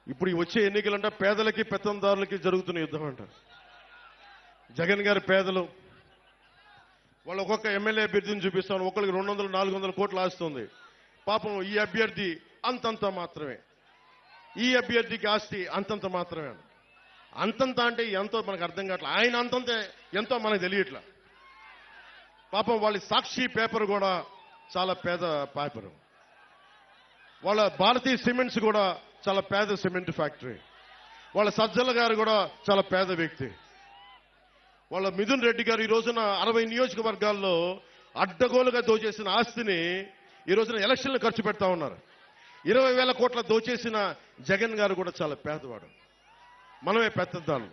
ఇప్పుడు ఈ వచ్చే ఎన్నికలంటే పేదలకి పెత్తందారులకి జరుగుతున్న యుద్ధం అంట. జగన్ గారి పేదలు వాళ్ళు ఒక్కొక్క ఎమ్మెల్యే అభ్యర్థిని చూపిస్తాను, ఒక్కరికి 200-400 కోట్లు ఆస్తుంది. పాపం ఈ అభ్యర్థి అంతంత మాత్రమే, ఈ అభ్యర్థికి ఆస్తి అంతంత మాత్రమే. అంతంత అంటే ఎంతో మనకు అర్థం కావట్లేదు. ఆయన అంతంత ఎంతో మనకు తెలియట్లా. పాపం వాళ్ళ సాక్షి పేపర్ కూడా చాలా పేద పేపరు. వాళ్ళ భారతీయ సిమెంట్స్ కూడా చాలా పేద సిమెంట్ ఫ్యాక్టరీ. వాళ్ళ సజ్జల గారు కూడా చాలా పేద వ్యక్తి. వాళ్ళ మిథున్ రెడ్డి గారు ఈ రోజున 60 నియోజకవర్గాల్లో అడ్డగోలుగా దోచేసిన ఆస్తిని ఈ రోజున ఎలక్షన్లు ఖర్చు పెడతా ఉన్నారు. 20,000 కోట్ల దోచేసిన జగన్ గారు కూడా చాలా పేదవాడు. మనమే పెద్దదాలు.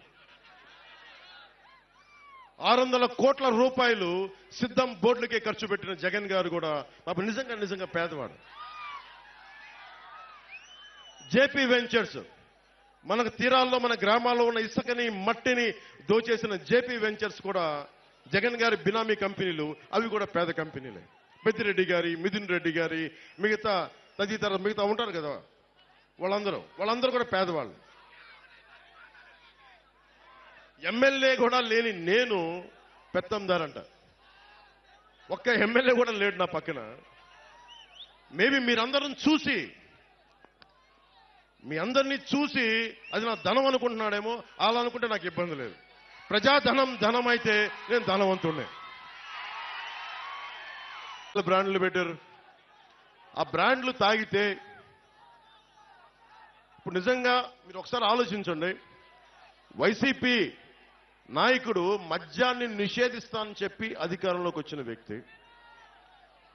600 కోట్ల రూపాయలు సిద్ధం బోర్డులకే ఖర్చు పెట్టిన జగన్ గారు కూడా పాపం నిజంగా పేదవాడు. జేపీ వెంచర్స్, మనకు తీరాల్లో మన గ్రామాల్లో ఉన్న ఇసుకని మట్టిని దోచేసిన జేపీ వెంచర్స్ కూడా జగన్ గారి బినామీ కంపెనీలు, అవి కూడా పేద కంపెనీలే. పెద్దిరెడ్డి గారి, మిథున్ రెడ్డి గారి, మిగతా ఉంటారు కదా, వాళ్ళందరూ కూడా పేదవాళ్ళు. ఎమ్మెల్యే కూడా లేని నేను పెత్తందారంట. ఒక్క ఎమ్మెల్యే కూడా లేడు నా పక్కన. మేబీ మీరందరం చూసి, మీ అందరినీ చూసి అది నా ధనం అనుకుంటున్నాడేమో. అలా అనుకుంటే నాకు ఇబ్బంది లేదు. ధనం అయితే నేను ధనవంతుడినే. బ్రాండ్లు పెట్టారు. ఆ బ్రాండ్లు తాగితే ఇప్పుడు నిజంగా మీరు ఒకసారి ఆలోచించండి. వైసీపీ నాయకుడు మద్యాన్ని నిషేధిస్తానని చెప్పి అధికారంలోకి వచ్చిన వ్యక్తి.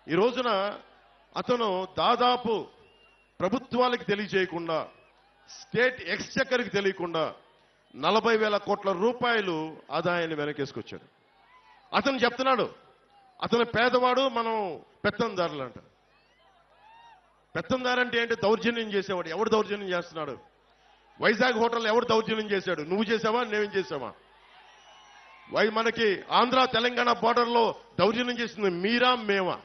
ఈ రోజున అతను దాదాపు ప్రభుత్వాలకు తెలియజేయకుండా, స్టేట్ ఎక్స్చెక్కర్కి తెలియకుండా 40,000 కోట్ల రూపాయలు ఆదాయాన్ని వెనకేసుకొచ్చాడు. అతను చెప్తున్నాడు అతను పేదవాడు, మనం పెత్తందారులు అంట. పెత్తందారంటే ఏంటి? దౌర్జన్యం చేసేవాడు. ఎవడు దౌర్జన్యం చేస్తున్నాడు? వైజాగ్ హోటల్ ఎవడు దౌర్జన్యం చేశాడు? నువ్వు చేసావా, నేనేం చేసావా? మనకి ఆంధ్ర తెలంగాణ బార్డర్లో దౌర్జన్యం చేసింది మీరా మేమా?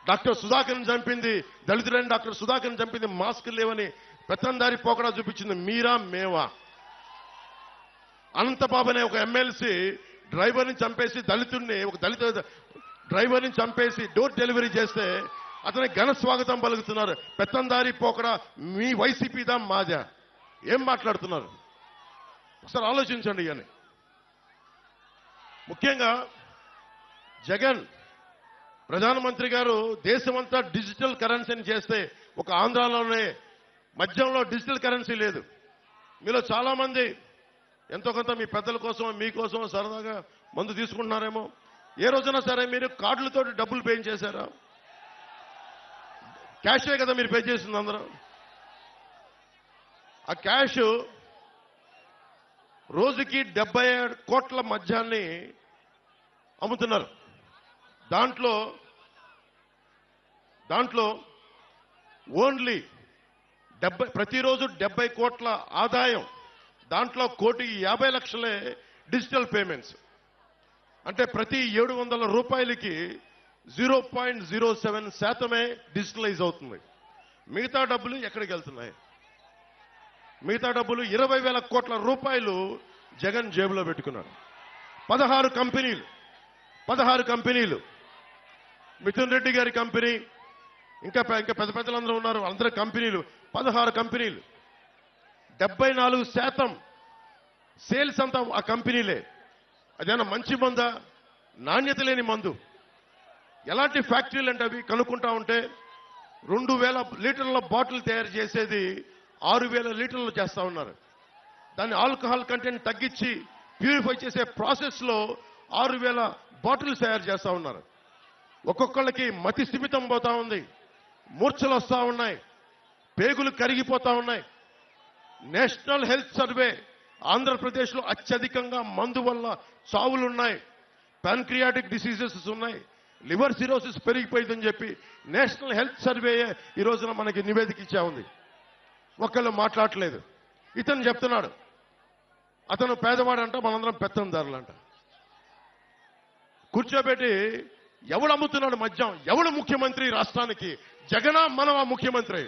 డాక్టర్ సుధాకర్ని చంపింది, దళితుడైన డాక్టర్ సుధాకర్ని చంపింది మాస్క్ లేవని పెత్తందారి పోకడా చూపించింది మీరా మేమా? అనంతబాబు అనే ఒక ఎమ్మెల్సీ డ్రైవర్ని చంపేసి, ఒక దళిత డ్రైవర్ని చంపేసి డోర్ డెలివరీ చేస్తే అతనికి ఘన స్వాగతం పలుకుతున్నారు. పెత్తందారి పోకడా మీ వైసీపీదా మాదా? ఏం మాట్లాడుతున్నారు? ఒకసారి ఆలోచించండి. అని ముఖ్యంగా జగన్ ప్రధానమంత్రి గారు దేశమంతా డిజిటల్ కరెన్సీని చేస్తే ఒక ఆంధ్రాలోనే మద్యంలో డిజిటల్ కరెన్సీ లేదు. మీలో చాలా మంది ఎంతో కొంత మీ పెద్దల కోసం, మీకోసం సరదాగా మందు తీసుకుంటున్నారేమో. ఏ రోజున సరే మీరు కార్డులతో డబ్బులు పే చేశారా? క్యాషే కదా మీరు పే చేసింది అందరూ. ఆ క్యాష్ రోజుకి 77 కోట్ల మద్యాన్ని అమ్ముతున్నారు. దాంట్లో ఓన్లీ ప్రతిరోజు 70 కోట్ల ఆదాయం, దాంట్లో 1,50,00,000 డిజిటల్ పేమెంట్స్. అంటే ప్రతి 700 రూపాయలకి 0.07% డిజిటలైజ్ అవుతుంది. మిగతా డబ్బులు ఎక్కడికి వెళ్తున్నాయి? మిగతా డబ్బులు 20,000 కోట్ల రూపాయలు జగన్ జేబులో పెట్టుకున్నారు. 16 కంపెనీలు, మిథున్ రెడ్డి గారి కంపెనీ, ఇంకా పెద్ద పెద్దలందరూ ఉన్నారు, అందరూ కంపెనీలు, 16 కంపెనీలు. 74% సేల్స్ అంతా ఆ కంపెనీలే. అదేనా మంచి మందా? నాణ్యత లేని మందు. ఎలాంటి ఫ్యాక్టరీలు అంటే అవి కనుక్కుంటా ఉంటే 2,000 లీటర్ల బాటిల్ తయారు చేసేది 6,000 లీటర్లు చేస్తా ఉన్నారు. దాన్ని ఆల్కహాల్ కంటెంట్ తగ్గించి ప్యూరిఫై చేసే ప్రాసెస్లో 6,000 బాటిల్స్ తయారు చేస్తా ఉన్నారు. ఒక్కొక్కళ్ళకి మతి స్థిమితం పోతా ఉంది, మూర్ఛలు వస్తా ఉన్నాయి, పేగులు కరిగిపోతా ఉన్నాయి. నేషనల్ హెల్త్ సర్వే ఆంధ్రప్రదేశ్లో అత్యధికంగా మందు వల్ల చావులున్నాయి, ప్యాన్క్రియాటిక్ డిసీజెస్ ఉన్నాయి, లివర్ సిరోసిస్ పెరిగిపోయిందని చెప్పి నేషనల్ హెల్త్ సర్వే ఈ రోజున మనకి నివేదిక ఇచ్చా ఉంది. ఒక్కళ్ళు మాట్లాడలేదు. ఇతను చెప్తున్నాడు అతను పేదవాడంట, మనందరం పెత్తందారులంట. కూర్చోబెట్టి ఎవడు అమ్ముతున్నాడు మద్యం? ఎవడు ముఖ్యమంత్రి రాష్ట్రానికి? జగనా మనవా ముఖ్యమంత్రి?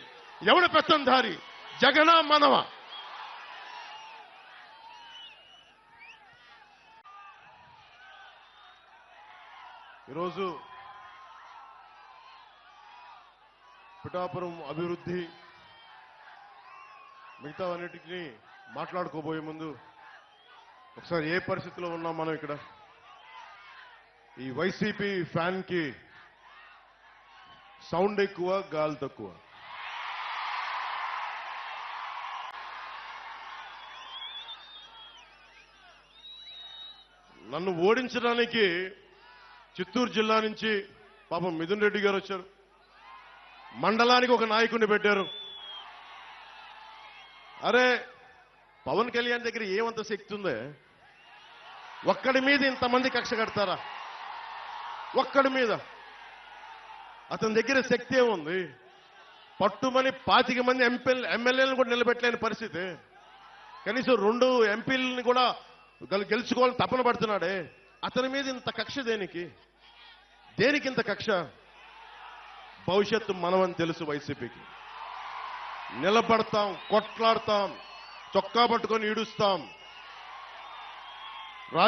ఎవడు పెత్తందారి? జగనా మనవా? ఈరోజు పిఠాపురం అభివృద్ధి మిగతావన్నిటిని మాట్లాడుకోబోయే ముందు ఒకసారి ఏ పరిస్థితిలో ఉన్నాం మనం ఇక్కడ. ఈ వైసీపీ ఫ్యాన్ కి సౌండ్ ఎక్కువ, గాలి తక్కువ. నన్ను ఓడించడానికి చిత్తూరు జిల్లా నుంచి పాపం మిథున్ రెడ్డి గారు వచ్చారు. మండలానికి ఒక నాయకుడిని పెట్టారు. అరే, పవన్ కళ్యాణ్ దగ్గర ఏమంత శక్తి ఉందే? ఒక్కడి మీద ఇంతమంది కక్ష కడతారా? ఒక్కడి మీద. అతని దగ్గర శక్తి ఏముంది? పట్టుమని 25 మంది ఎమ్మెల్యేలను కూడా నిలబెట్టలేని పరిస్థితి. కనీసం 2 ఎంపీలని కూడా గెలుచుకోవాలని తపన పడుతున్నాడే. అతని మీద ఇంత కక్ష దేనికి? దేనికి ఇంత కక్ష? భవిష్యత్తు మనమని తెలుసు వైసీపీకి. నిలబడతాం, కొట్లాడతాం, చొక్కా పట్టుకొని ఈడుస్తాం.